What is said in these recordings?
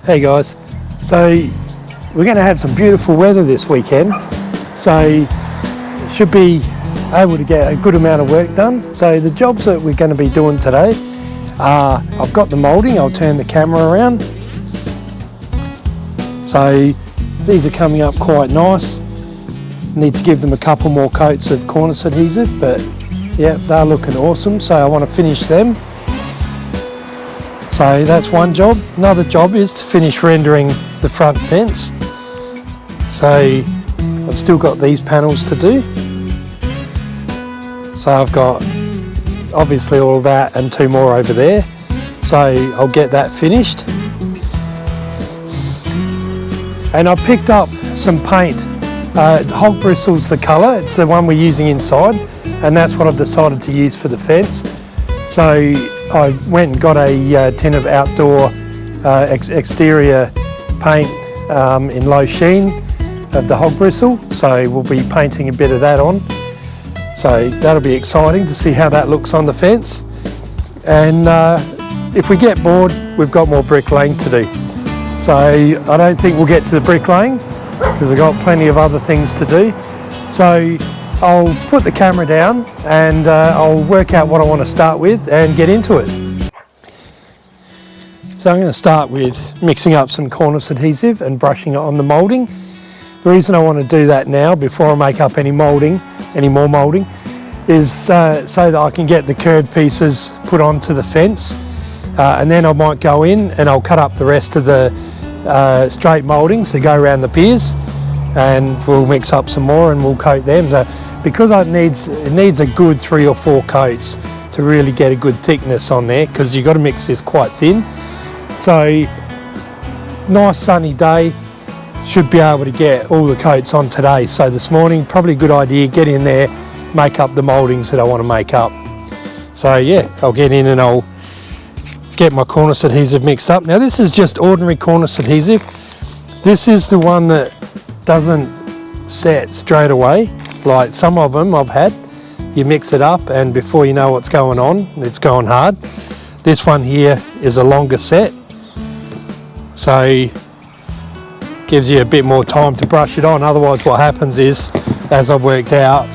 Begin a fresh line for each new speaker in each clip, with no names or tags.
Hey guys, so we're going to have some beautiful weather this weekend, so should be able to get a good amount of work done. So the jobs that we're going to be doing today are, I've got the moulding, I'll turn the camera around. So these are coming up quite nice. Need to give them a couple more coats of cornice adhesive, but yeah, they're looking awesome, so I want to finish them. So that's one job. Another job is to finish rendering the front fence. So I've still got these panels to do. So I've got obviously all of that and two more over there. So I'll get that finished. And I picked up some paint. Hog bristle's the colour, it's the one we're using inside, and that's what I've decided to use for the fence. So I went and got a tin of outdoor exterior paint in low sheen of the hog bristle, so we'll be painting a bit of that on. So that'll be exciting to see how that looks on the fence. And if we get bored, we've got more bricklaying to do. So I don't think we'll get to the bricklaying because we've got plenty of other things to do. So I'll put the camera down and I'll work out what I want to start with and get into it. So I'm going to start with mixing up some cornice adhesive and brushing it on the moulding. The reason I want to do that now before I make up any more moulding, is so that I can get the curved pieces put onto the fence, and then I might go in and I'll cut up the rest of the straight mouldings to go around the piers, and we'll mix up some more and we'll coat them. So because it needs a good 3 or 4 coats to really get a good thickness on there, because you've got to mix this quite thin. So nice sunny day, should be able to get all the coats on today. So this morning, probably a good idea, get in there, make up the mouldings that I want to make up. So yeah, I'll get in and I'll get my cornice adhesive mixed up. Now this is just ordinary cornice adhesive. This is the one that doesn't set straight away, like some of them I've had. You mix it up and before you know what's going on, it's going hard. This one here is a longer set, so gives you a bit more time to brush it on. Otherwise what happens is, as I've worked out,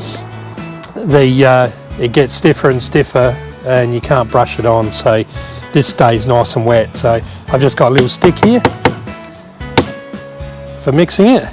it gets stiffer and stiffer and you can't brush it on, so this stays nice and wet. So I've just got a little stick here for mixing it.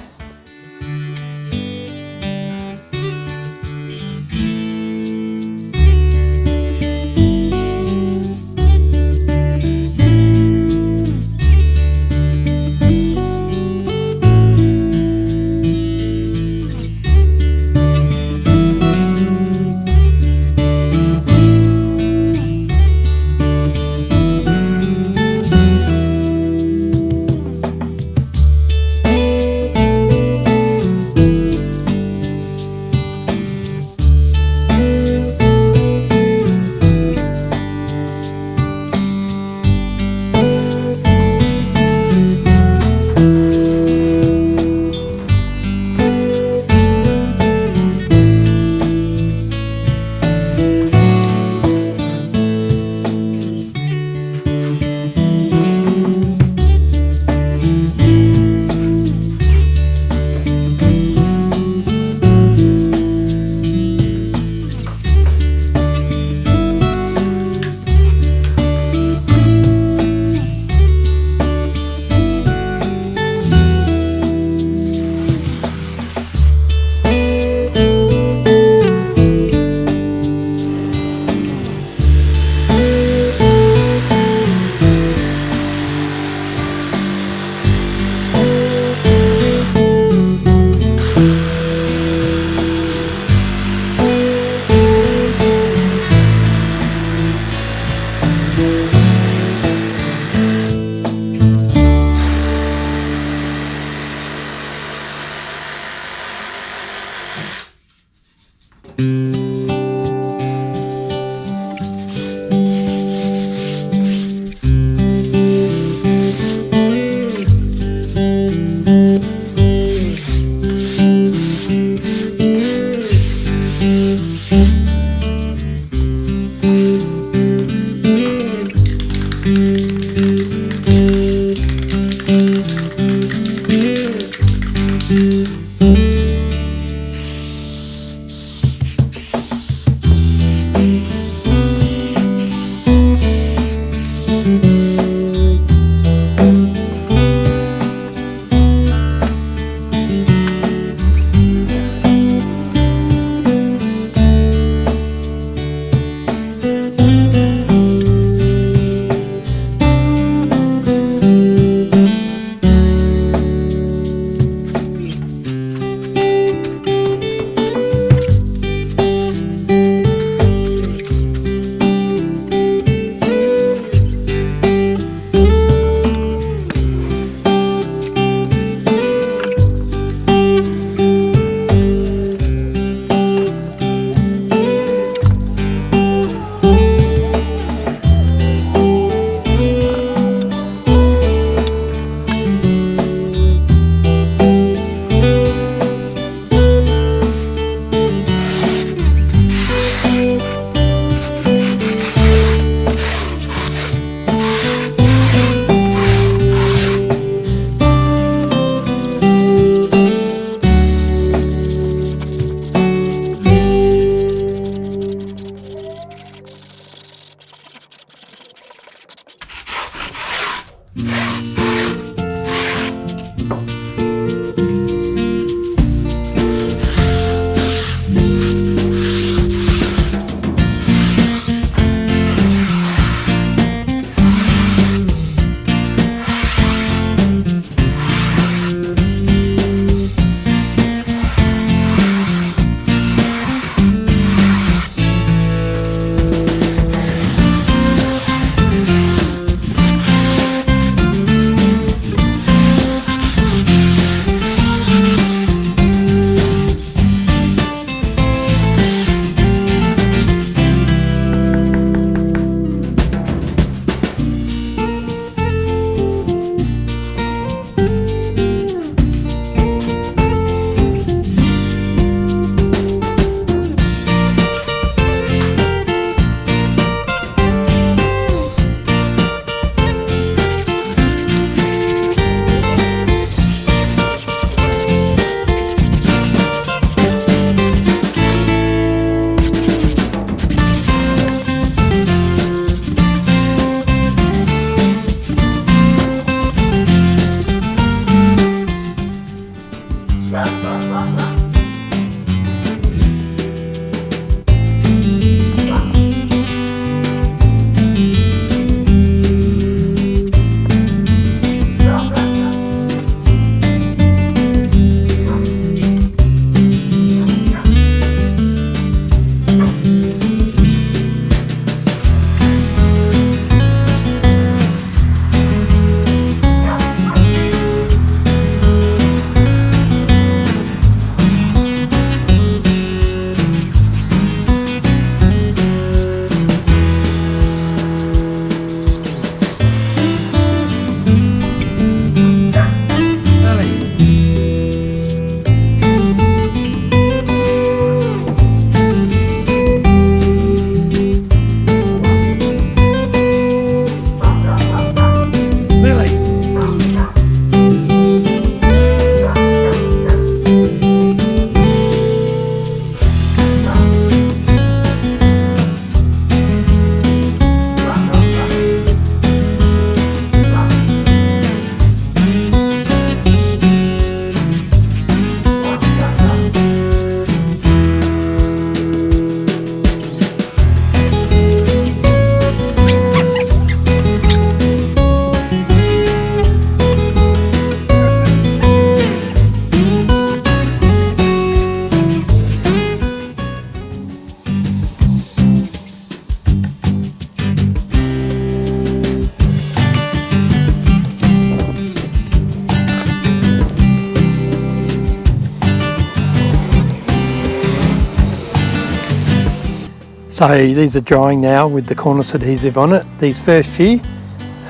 So these are drying now with the cornice adhesive on it. These first few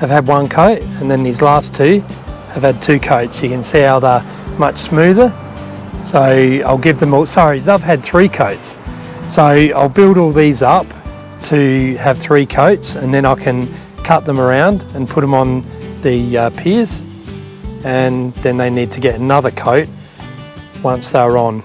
have had one coat, and then these last two have had two coats. You can see how they're much smoother. So I'll give them all, sorry, they've had three coats. So I'll build all these up to have three coats, and then I can cut them around and put them on the piers, and then they need to get another coat once they're on.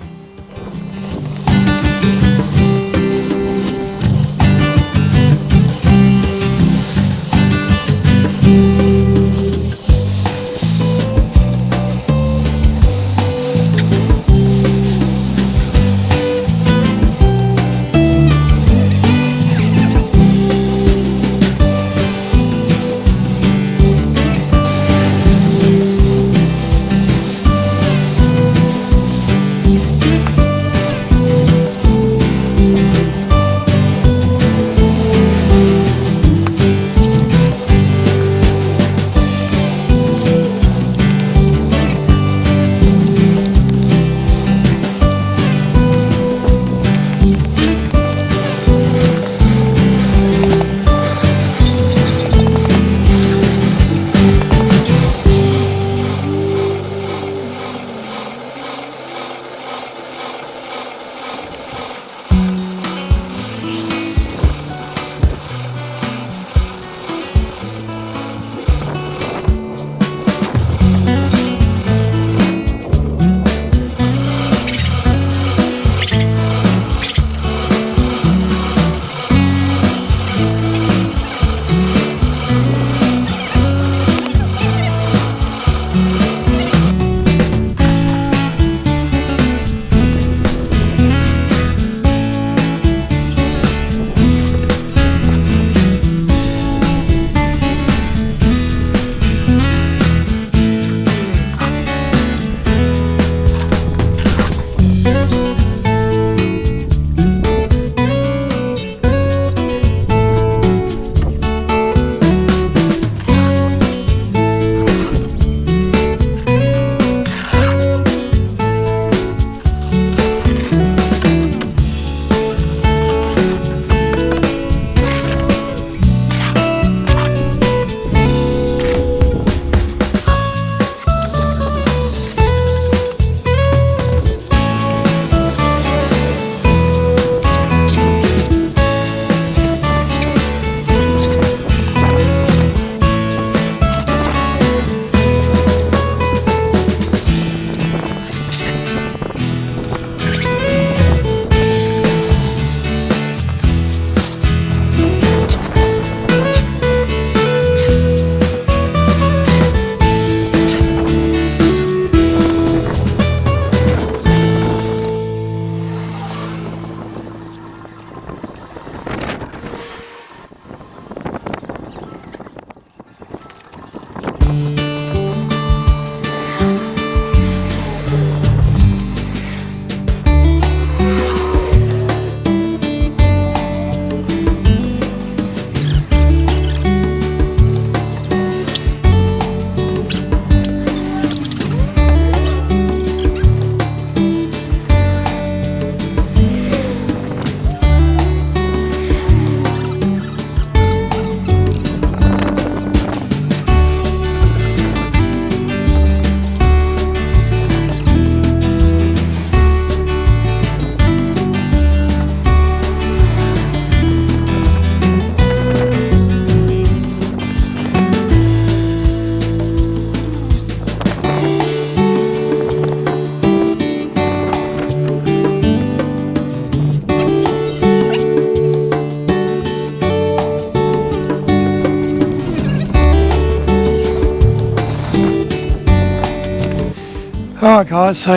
Alright guys, so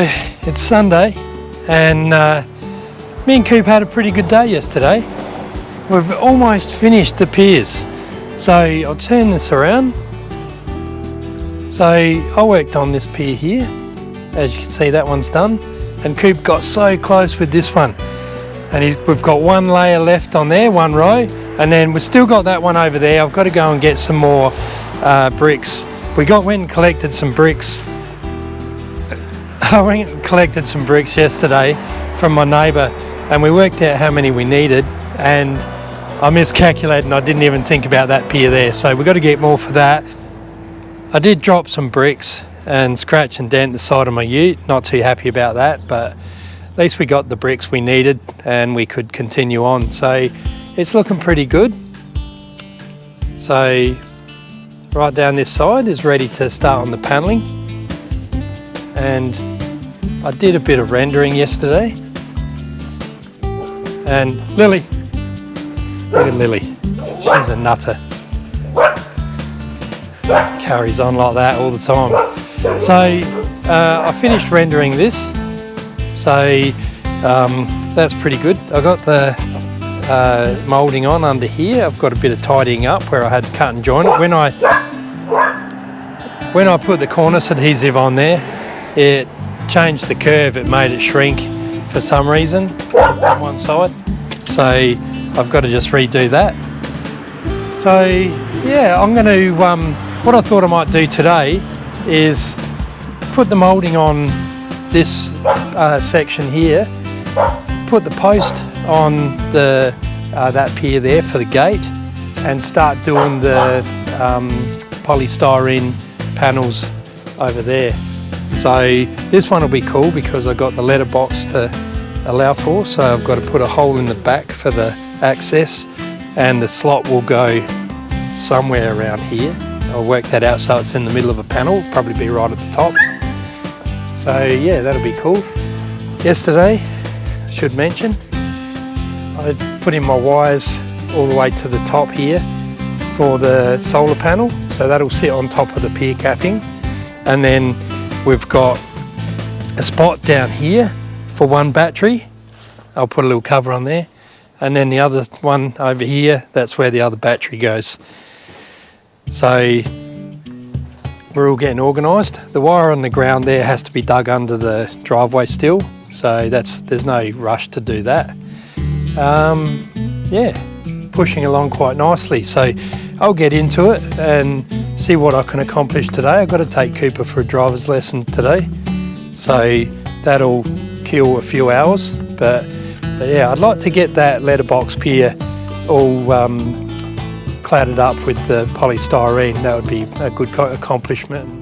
it's Sunday and me and Coop had a pretty good day yesterday. We've almost finished the piers. So I'll turn this around. So I worked on this pier here. As you can see, that one's done. And Coop got so close with this one. And we've got one layer left on there, one row. And then we've still got that one over there. I've got to go and get some more bricks. We went and collected some bricks. I went and collected some bricks yesterday from my neighbour, and we worked out how many we needed, and I miscalculated and I didn't even think about that pier there, so we've got to get more for that. I did drop some bricks and scratch and dent the side of my ute, not too happy about that, but at least we got the bricks we needed and we could continue on, so it's looking pretty good. So right down this side is ready to start on the panelling, and I did a bit of rendering yesterday. And Lily, look at Lily, she's a nutter, carries on like that all the time. So I finished rendering this, so that's pretty good. I got the moulding on under here. I've got a bit of tidying up where I had to cut and join it. When I put the cornice adhesive on there, it changed the curve, it made it shrink for some reason on one side, so I've got to just redo that. So yeah, I'm going to what I thought I might do today is put the moulding on this section here, put the post on the that pier there for the gate, and start doing the polystyrene panels over there. So this one will be cool because I got the letterbox to allow for, so I've got to put a hole in the back for the access, and the slot will go somewhere around here. I'll work that out so it's in the middle of a panel, probably be right at the top. So yeah, that'll be cool. Yesterday, I should mention, I put in my wires all the way to the top here for the solar panel, so that'll sit on top of the pier capping, and then we've got a spot down here for one battery. I'll put a little cover on there, and then the other one over here, that's where the other battery goes. So we're all getting organised. The wire on the ground there has to be dug under the driveway still, so there's no rush to do that. Yeah, pushing along quite nicely, so I'll get into it and see what I can accomplish today. I've got to take Cooper for a driver's lesson today, so that'll kill a few hours, but yeah, I'd like to get that letterbox pier all cladded up with the polystyrene. That would be a good accomplishment.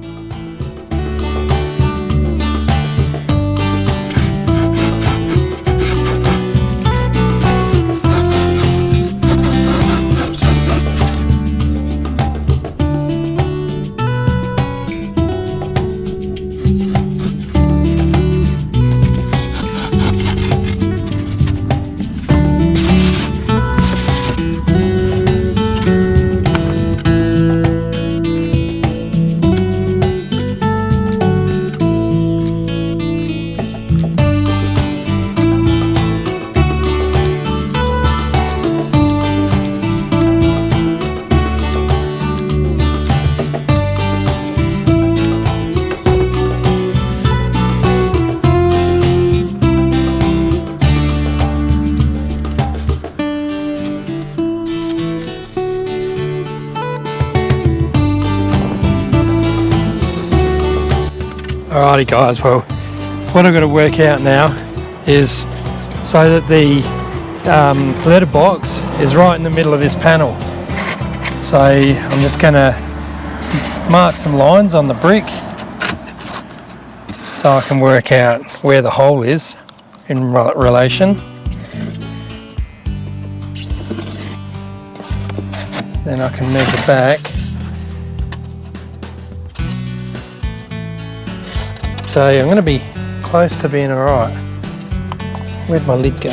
Alrighty guys, well, what I've got to work out now is so that the letterbox is right in the middle of this panel. So I'm just going to mark some lines on the brick so I can work out where the hole is in relation. Then I can measure back. So I'm going to be close to being alright. Where'd my lid go?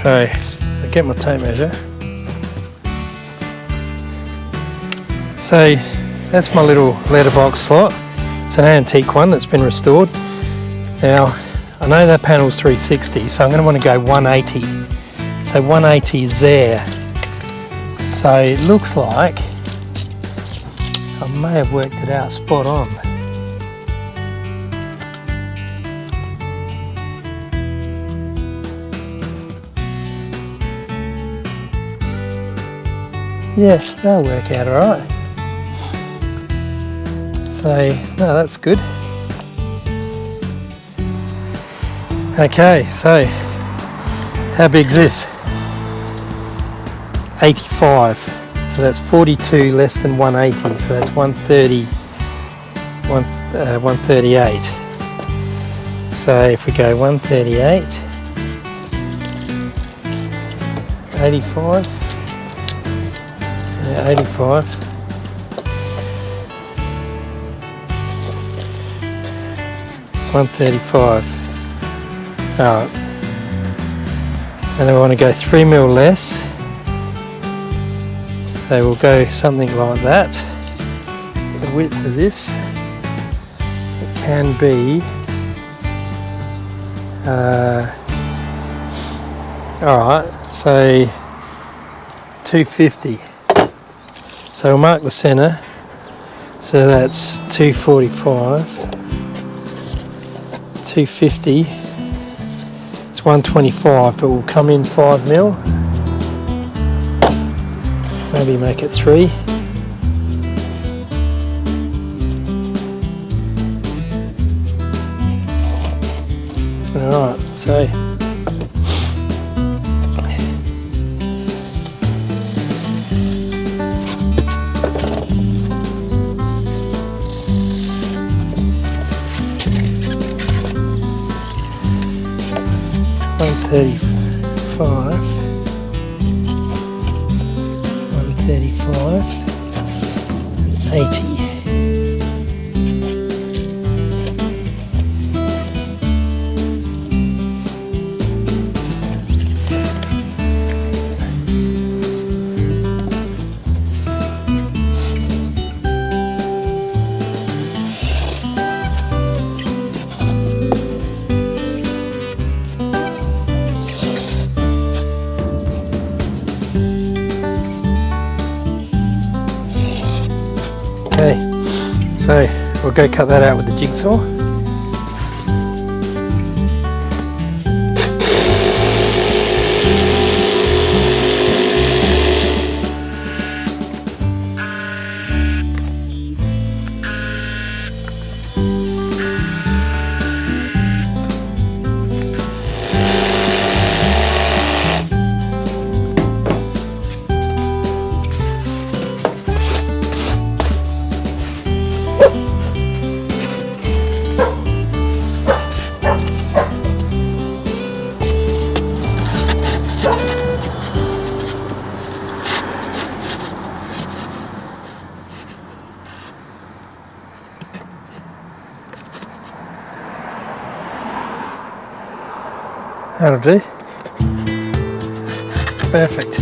So I get my tape measure. So that's my little letterbox slot. It's an antique one that's been restored. Now I know that panel's 360, so I'm going to want to go 180. So 180 is there. So it looks like I may have worked it out spot on. Yes, that'll work out alright. So, no, that's good. Okay, so how big's this? 85. So that's 42 less than 180. So that's 130, 138. So if we go 138, 85, yeah, 85. 135. Alright. And then we want to go 3 mil less. So we'll go something like that. The width of this, it can be alright, so 250. So we'll mark the centre. So that's 245. 250, it's 125, but we'll come in 5 mil, maybe make it 3. Alright, so $135, 80. Okay, so we'll go cut that out with the jigsaw. That'll do. Perfect.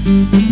you.